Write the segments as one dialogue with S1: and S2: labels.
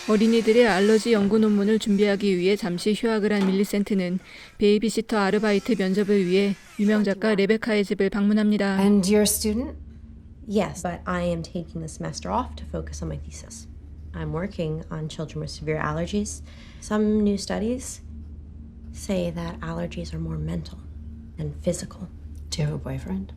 S1: 어린이들의 알러지 연구 논문을 준비하기 위해 잠시 휴학을 한 밀리센트는 베이비시터 아르바이트 면접을 위해 유명 작가 레베카의 집을 방문합니다.
S2: And you're a student? Yes, but I am taking the semester off to focus on my thesis. I'm working on children with severe allergies. Some new studies say that allergies are more mental than physical. Do you have a boyfriend?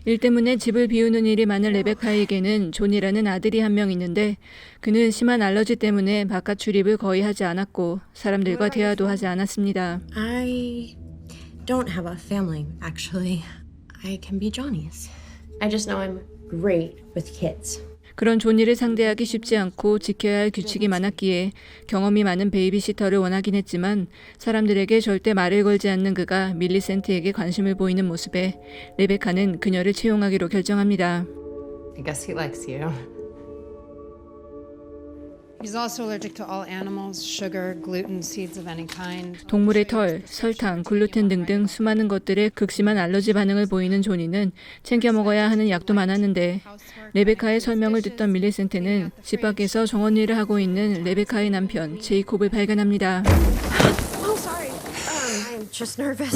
S1: 일 때문에 집을 비우는 일이 많은 레베카에게는 존이라는 아들이 한 명 있는데 그는 심한 알러지 때문에 바깥 출입을 거의 하지 않았고 사람들과 대화도 하지 않았습니다.
S2: I don't have a family, actually. I can be Johnny's. I just know I'm great with kids.
S1: 그런 존이를 상대하기 쉽지 않고 지켜야 할 규칙이 많았기에 경험이 많은 베이비시터를 원하긴 했지만 사람들에게 절대 말을 걸지 않는 그가 밀리센트에게 관심을 보이는 모습에 레베카는 그녀를 채용하기로 결정합니다.
S3: I guess he likes you.
S4: He's also allergic to all animals, sugar, gluten, seeds of any kind.
S1: 동물의 털, 설탕, 글루텐 등등 수많은 것들에 극심한 알러지 반응을 보이는 조니는 챙겨 먹어야 하는 약도 많았는데 레베카의 설명을 듣던 밀리센트는 집 밖에서 정원일을 하고 있는 레베카의 남편 제이콥을 발견합니다.
S2: Oh, sorry. I'm just nervous.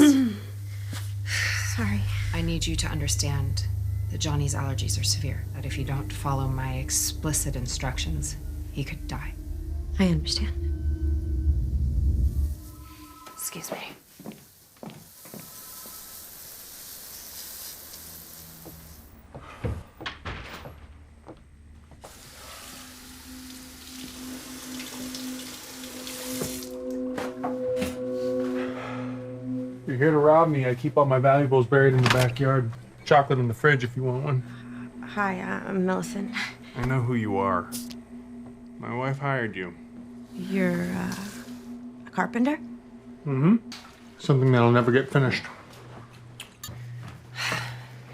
S2: Sorry.
S3: I need you to understand that Johnny's allergies are severe. That if you don't follow my explicit instructions, he could die.
S2: I understand.
S3: Excuse me.
S5: You're here to rob me. I keep all my valuables buried in the backyard. Chocolate in the fridge if you want one.
S2: Hi, I'm Millicent.
S5: I know who you are. My wife hired you.
S2: You're a carpenter?
S5: Mm-hmm. Something that'll never get finished.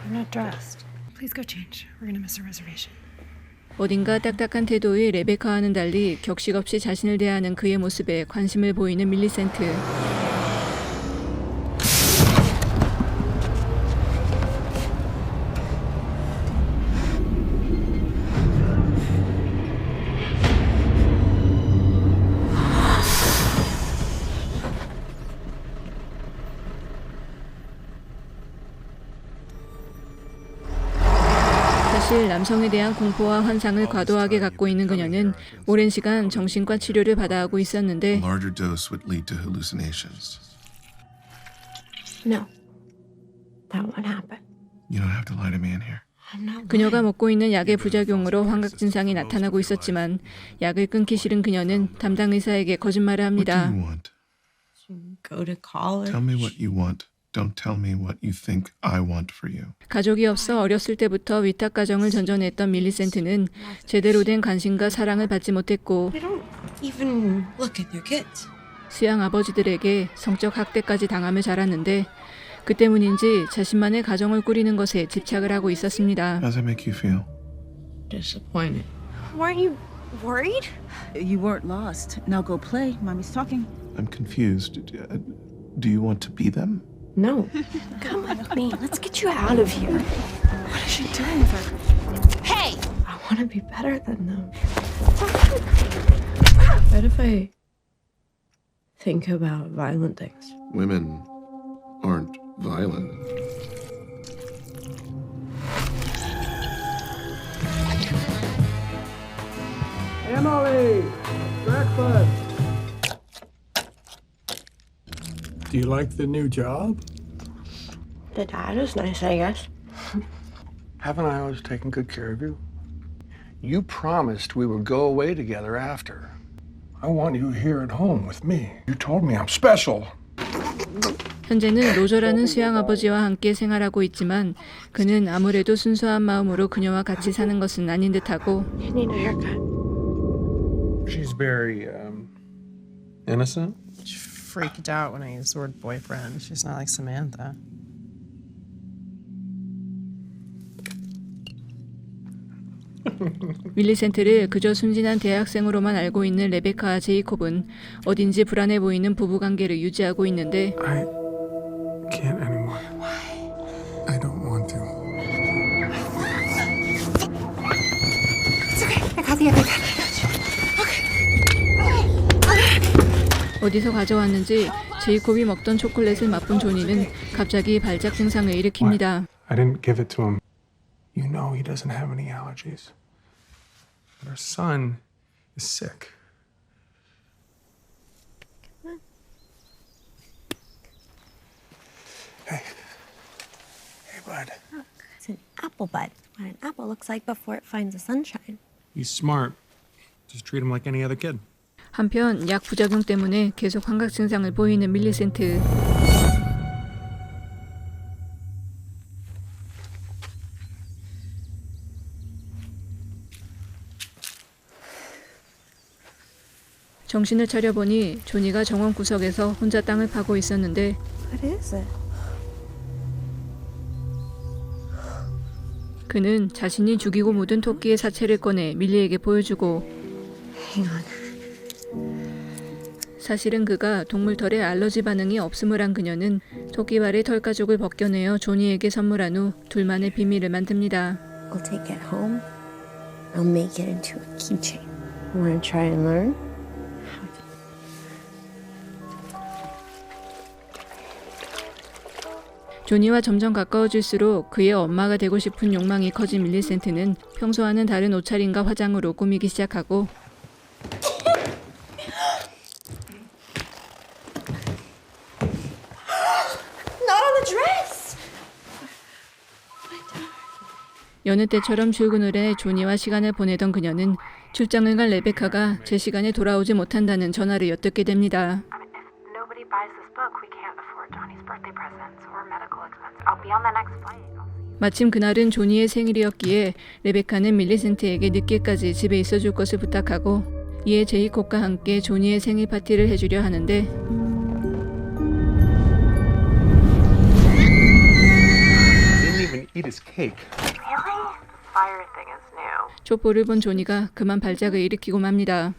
S4: I'm not dressed. Please go change. We're gonna miss a reservation.
S1: 어딘가 딱딱한 태도의 레베카와는 달리 격식 없이 자신을 대하는 그의 모습에 관심을 보이는 밀리센트. 사실 남성에 대한 공포와 환상을 과도하게 갖고 있는 그녀는 오랜 시간 정신과 치료를 받아오고 있었는데
S6: larger dose would lead to hallucinations.
S2: No. That won't happen.
S6: You don't have to lie to me in here.
S2: I'm not
S1: 그녀가 먹고 있는 약의 부작용으로 환각 증상이 나타나고 있었지만 약을 끊기 싫은 그녀는 담당 의사에게 거짓말을
S6: What do
S1: 합니다.
S6: you want?
S2: go to college.
S6: Tell me what you want. Don't tell me what you think I want for you.
S1: 가족이 없어 어렸을 때부터 위탁 가정을 전전했던 밀리센트는 제대로 된 관심과 사랑을 받지 못했고
S2: They don't even look at their kids.
S1: 수양 아버지들에게 성적 학대까지 당하며 자랐는데 그 때문인지 자신만의 가정을 꾸리는 것에 집착을 하고 있었습니다.
S6: How does it make you feel?
S2: Disappointed. Weren't you worried?
S7: You weren't lost. Now go play. Mommy's talking.
S6: I'm confused. Do you want to be them?
S2: No. Come with me. Let's get you out of here.
S7: What is she doing with her?
S2: Hey! I want to be better than them. What if I think about violent things?
S6: Women aren't violent.
S5: Emily! Breakfast! Do you like the new job?
S2: The dad is nice, I guess.
S8: Haven't I always taken good care of you? You promised we would go away together after.
S5: I want you here at home with me. You told me I'm special.
S1: 현재는 로저라는 수양 아버지와 함께 생활하고 있지만 그는 아무래도 순수한 마음으로 그녀와 같이 사는 것은 아닌 듯하고
S2: You need a haircut.
S5: She's very, innocent.
S3: She freaked out when I used the word boyfriend. She's not like Samantha.
S1: 밀리센트를 그저 순진한 대학생으로만 알고 있는 레베카와 제이콥은 어딘지 불안해 보이는 부부관계를 유지하고 있는데
S5: I can't anymore. I don't want to.
S2: It's okay. I got the other dad. Okay.
S1: 어디서 가져왔는지 제이콥이 먹던 초콜릿을 맛본 조니는 갑자기 발작 증상을 일으킵니다.
S5: I didn't give it to him. You know he doesn't have any allergies. But our son is sick. Hey. Hey, bud.
S2: It's an apple bud. What an apple looks like before it finds the sunshine.
S5: He's smart. Just treat him like any other kid.
S1: 한편 약 부작용 때문에 계속 환각 증상을 보이는 밀리센트. 정신을 차려보니 조니가 정원 구석에서 혼자 땅을 파고 있었는데
S2: What is it?
S1: 그는 자신이 죽이고 묻은 토끼의 사체를 꺼내 밀리에게 보여주고
S2: Hang on.
S1: 사실은 그가 동물 털에 알러지 반응이 없음을 한 그녀는 토끼발의 털 가죽을 벗겨내어 조니에게 선물한 후 둘만의 비밀을 만듭니다.
S2: I'll take it home. I'll make it into a keychain. Want to try and learn?
S1: 조니와 점점 가까워질수록 그의 엄마가 되고 싶은 욕망이 커진 밀리센트는 평소와는 다른 옷차림과 화장으로 꾸미기 시작하고
S2: Not on the dress!
S1: 여느 때처럼 출근을 해 조니와 시간을 보내던 그녀는 출장을 간 레베카가 제 시간에 돌아오지 못한다는 전화를 엿듣게 됩니다.
S3: If nobody buys this book, we can't afford Johnny's birthday presents or medical expenses. I'll be on the next flight.
S1: 마침 그날은 조니의 생일이었기에 레베카는 밀리센트에게 늦게까지 집에 있어줄 것을 부탁하고 이에 제이콥과 함께 조니의 생일 파티를 해주려 하는데
S8: Didn't even eat his cake.
S3: Really? The fire thing is new.
S1: 촛불을 본 조니가 그만 발작을 일으키고 맙니다.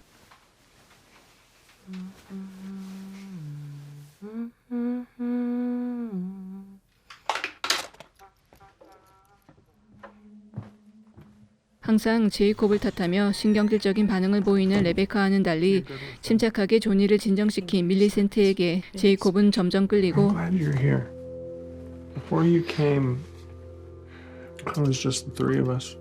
S1: 항상 제이콥을 탓하며 신경질적인 반응을 보이는 레베카와는 달리 침착하게 조니를 진정시킨 밀리센트에게 제이콥은 점점 끌리고
S5: I'm glad you're here. Before you came, it was just the three of us.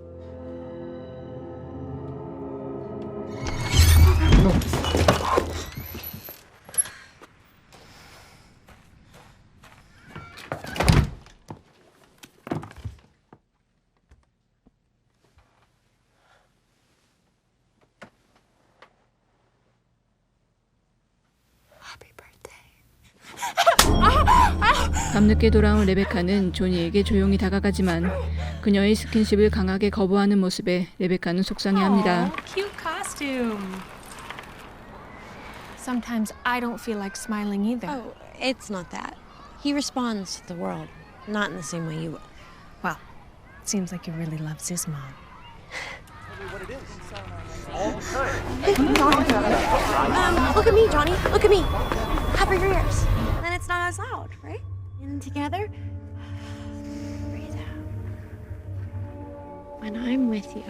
S2: Happy birthday.
S1: 밤늦게 돌아온 레베카는 조니에게 조용히 다가가지만 그녀의 스킨십을 강하게 거부하는 모습에 레베카는 속상해합니다.
S9: Cute costume. Sometimes I don't feel like smiling either.
S2: Oh, it's not that. He responds to the world, not in the same way you would.
S9: Well, seems like he really loves his mom.
S2: Look at me, Johnny. Look at me. Cover your ears. Then it's not as loud, right? And together, breathe out. When I'm with you,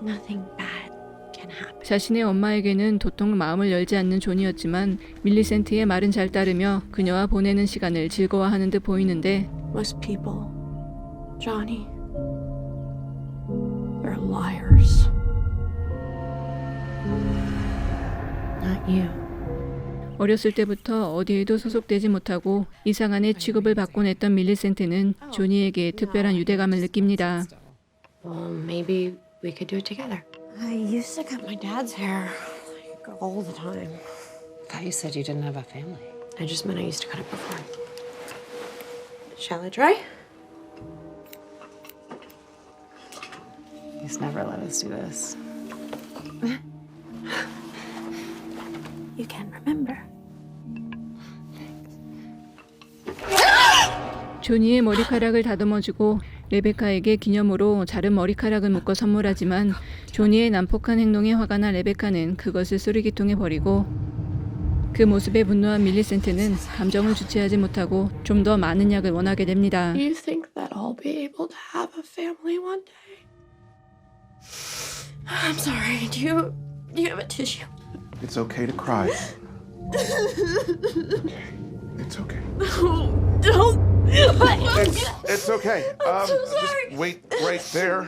S2: nothing bad can happen.
S1: 자신의 엄마에게는 도통 마음을 열지 않는 존이었지만 밀리센트의 말은 잘 따르며 그녀와 보내는 시간을 즐거워하는 듯 보이는데
S2: Most people, Johnny, are liars. Not you.
S1: 어렸을 때부터 어디에도 소속되지 못하고 이상한의 취급을 받곤 했던 밀리센트는 조니에게 특별한 유대감을 느낍니다.
S2: Well, maybe we could do it together. I used to cut my dad's hair like all the time.
S3: I thought you said you didn't have a family.
S2: I just meant I used to cut it before. Shall I try?
S3: He's never let us do this.
S2: You can remember.
S1: 조니의 머리카락을 다듬어주고 레베카에게 기념으로 자른 머리카락을 묶어 선물하지만 조니의 난폭한 행동에 화가 난 레베카는 그것을 쓰레기통에 버리고 그 모습에 분노한 밀리센트는 감정을 주체하지 못하고 좀 더 많은 약을 원하게 됩니다.
S2: Do you think that I'll be able to have a family one day? I'm sorry. Do you have a tissue?
S6: It's okay to cry. It's okay.
S7: Don't.
S6: It's okay. Just wait right there.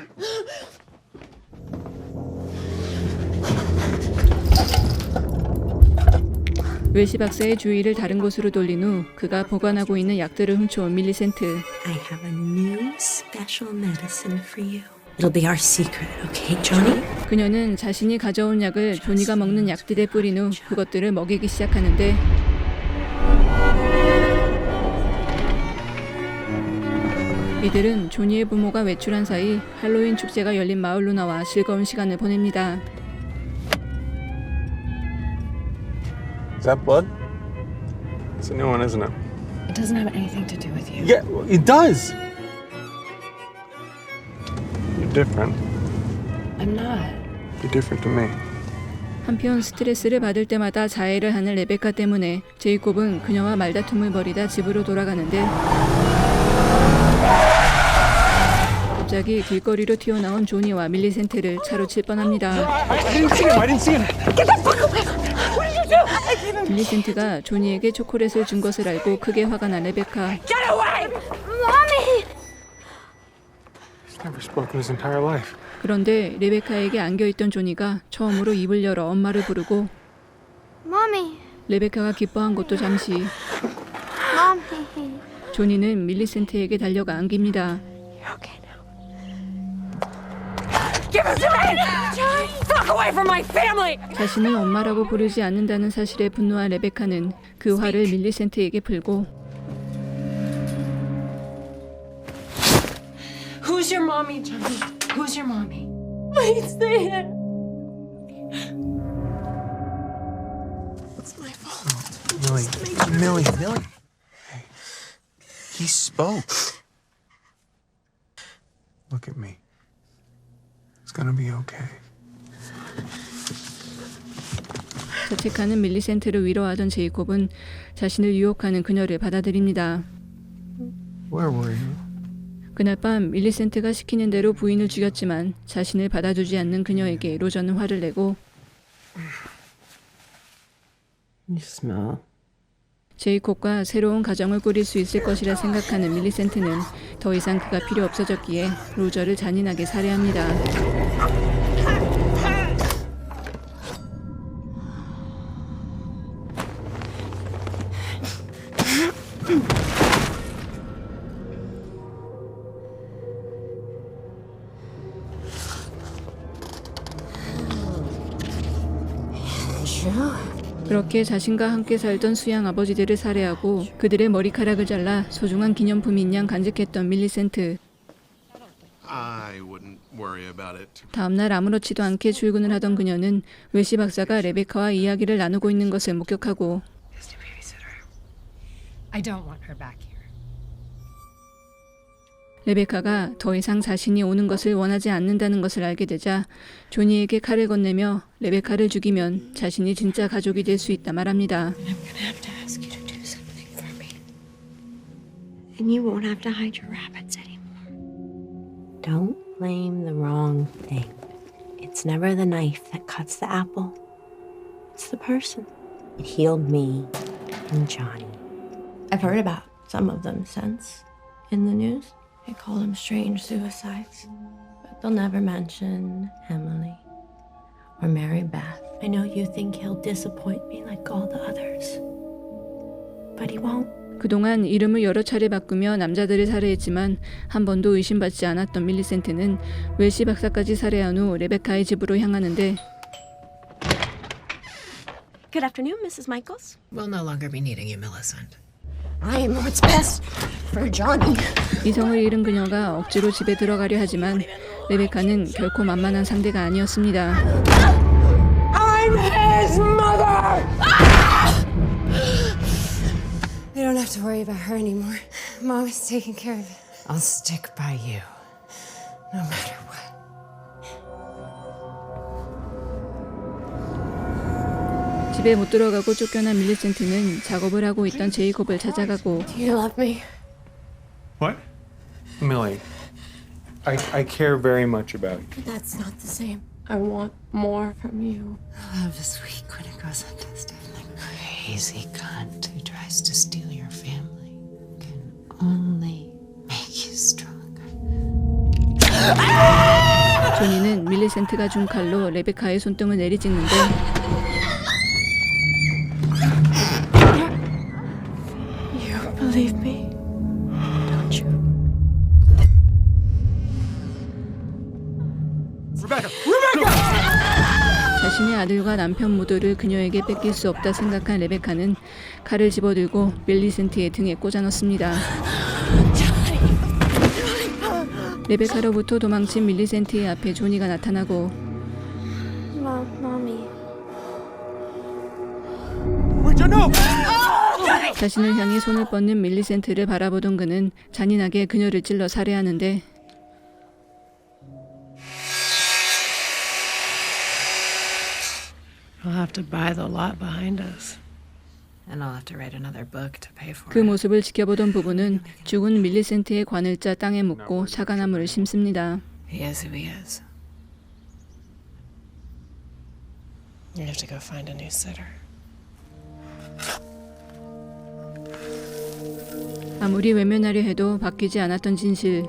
S1: 웰시 박사의 주의를 다른 곳으로 돌린 후 그가 보관하고 있는 약들을 훔쳐온 밀리센트.
S2: I have a new special medicine for you. It'll be our secret, okay, Johnny?
S1: 그녀는 자신이 가져온 약을 조니가 먹는 약들에 뿌린 후 그것들을 먹이기 시작하는데 이들은 조니의 부모가 외출한 사이 할로윈 축제가 열린 마을로 나와 즐거운 시간을 보냅니다.
S5: Is that blood? It's a new one, isn't it?
S4: It doesn't have anything to do with you.
S5: Yeah, it does. You're different.
S4: I'm not.
S5: You're different to me.
S1: 한편 스트레스를 받을 때마다 자해를 하는 레베카 때문에 제이콥은 그녀와 말다툼을 벌이다 집으로 돌아가는데 갑자기 길거리로 튀어나온 조니와 밀리센트를 차로 칠 뻔합니다. 밀리센트가 조니에게 초콜릿을 준 것을 알고 크게 화가 난 레베카.
S5: He's never spoken his entire life.
S1: 그런데 레베카에게 안겨있던 조니가 처음으로 입을 열어 엄마를 부르고
S10: Mommy,
S1: 레베카가 기뻐한 것도 잠시.
S10: Mommy.
S1: 조니는 밀리센트에게 달려가 안깁니다.
S10: You're okay now.
S1: 자신을 엄마라고 부르지 않는다는 사실에 분노한 레베카는 그 화를 밀리센트에게 풀고
S3: Who's your mommy, Johnny? Who's your mommy?
S10: Wait, say it. It's my fault.
S6: Millie. Hey, he spoke.
S5: Look at me. It's gonna be okay.
S1: 자책하는 밀리센트를 위로하던 제이콥은 자신을 유혹하는 그녀를 받아들입니다.
S5: Where were you?
S1: 그날 밤 밀리센트가 시키는 대로 부인을 죽였지만 자신을 받아주지 않는 그녀에게 로저는 화를 내고
S3: You smell.
S1: 제이콥과 새로운 가정을 꾸릴 수 있을 것이라 생각하는 밀리센트는 더 이상 그가 필요 없어졌기에 로저를 잔인하게 살해합니다. 그렇게 자신과 함께 살던 수양 아버지들을 살해하고 그들의 머리카락을 잘라 소중한 기념품인 양 간직했던 밀리센트.
S6: I wouldn't worry about it.
S1: 다음날 아무렇지도 않게 출근을 하던 그녀는 웰시 박사가 레베카와 이야기를 나누고 있는 것을 목격하고
S3: Just a babysitter. I don't want her back here.
S1: 레베카가 더 이상 자신이 오는 것을 원하지 않는다는 것을 알게 되자 조니에게 칼을 건네며 레베카를 죽이면 자신이 진짜 가족이 될 수 있다 말합니다.
S2: I'm gonna have to ask you to do something for me. And you won't have to hide your rabbits anymore. Don't blame the wrong thing. It's never the knife that cuts the apple. It's the person. It healed me and Johnny. I've heard about some of them since in the news. They call them strange suicides. But they'll never mention Emily or Mary Beth. I know you think he'll disappoint me like all the others. But he won't.
S1: 그동안 이름을 여러 차례 바꾸며 남자들을 살해했지만 한 번도 의심받지 않았던 밀리센트는 웰시 박사까지 살해한 후 레베카의 집으로 향하는데
S2: Good afternoon, Mrs. Michaels.
S3: We'll no longer be needing you, Millicent.
S2: I am what's best for Johnny.
S1: 이성을 잃은 그녀가 억지로 집에 들어가려 하지만 레베카는 결코 만만한 상대가 아니었습니다.
S10: I'm his mother!
S4: We don't have to worry about her anymore. Mom is taking care of it.
S3: I'll stick by you, no matter what.
S1: 집에 못 들어가고 쫓겨난 밀리센트는 작업을 하고 있던 제이콥을 찾아가고
S4: Do you love me?
S5: What? Millie, I care very much about you.
S2: That's not the same. I want more from you.
S3: Love is weak when it goes untested. I crazy cunt who tries to steal your family can only make you stronger.
S1: 조니는 밀리센트가 준 칼로 레베카의 손등을 내리찍는데
S10: You believe me? Don't you?
S1: 자신의 아들과 남편 모두를 그녀에게 뺏길 수 없다 생각한 레베카는 칼을 집어들고 밀리센트의 등에 꽂아 넣습니다. 레베카로부터 도망친 밀리센트의 앞에 조니가 나타나고
S10: Mommy.
S1: 자신을 향해 손을 뻗는 밀리센트를 바라보던 그는 잔인하게 그녀를 찔러 살해하는데
S4: We'll have to buy the lot behind us.
S3: And I'll have to write another book to pay for
S1: 그
S3: it.
S1: 모습을 지켜보던 부부는 죽은 밀리센트의 관을 짜 땅에 묻고 사과나무를 심습니다.
S3: He is who he is.
S4: You have to go find a new sitter.
S1: 아무리 외면하려 해도 바뀌지 않았던 진실.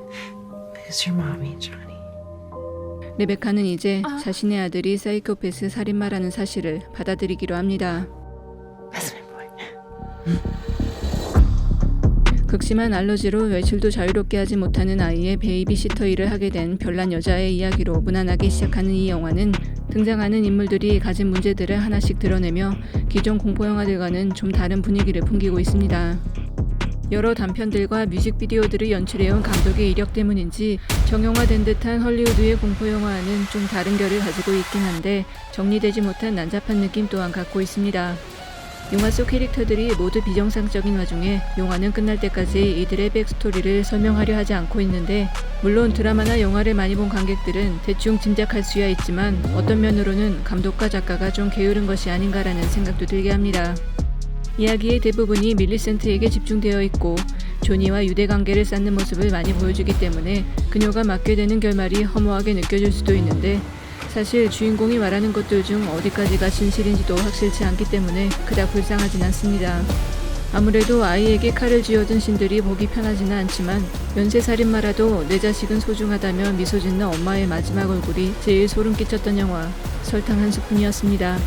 S3: Who's your mommy, Johnny?
S1: 레베카는 이제 자신의 아들이 사이코패스 살인마라는 사실을 받아들이기로 합니다.
S3: That's my boy.
S1: 극심한 알러지로 외출도 자유롭게 하지 못하는 아이의 베이비시터 일을 하게 된 별난 여자의 이야기로 무난하게 시작하는 이 영화는 등장하는 인물들이 가진 문제들을 하나씩 드러내며 기존 공포영화들과는 좀 다른 분위기를 풍기고 있습니다. 여러 단편들과 뮤직비디오들을 연출해온 감독의 이력 때문인지 정형화된 듯한 헐리우드의 공포영화와는 좀 다른 결을 가지고 있긴 한데 정리되지 못한 난잡한 느낌 또한 갖고 있습니다. 영화 속 캐릭터들이 모두 비정상적인 와중에 영화는 끝날 때까지 이들의 백스토리를 설명하려 하지 않고 있는데 물론 드라마나 영화를 많이 본 관객들은 대충 짐작할 수야 있지만 어떤 면으로는 감독과 작가가 좀 게으른 것이 아닌가라는 생각도 들게 합니다. 이야기의 대부분이 밀리센트에게 집중되어 있고 조니와 유대관계를 쌓는 모습을 많이 보여주기 때문에 그녀가 맡게 되는 결말이 허무하게 느껴질 수도 있는데 사실 주인공이 말하는 것들 중 어디까지가 진실인지도 확실치 않기 때문에 그닥 불쌍하진 않습니다. 아무래도 아이에게 칼을 쥐어든 신들이 보기 편하지는 않지만 연쇄살인마라도 내 자식은 소중하다며 미소 짓는 엄마의 마지막 얼굴이 제일 소름 끼쳤던 영화 설탕 한 스푼이었습니다.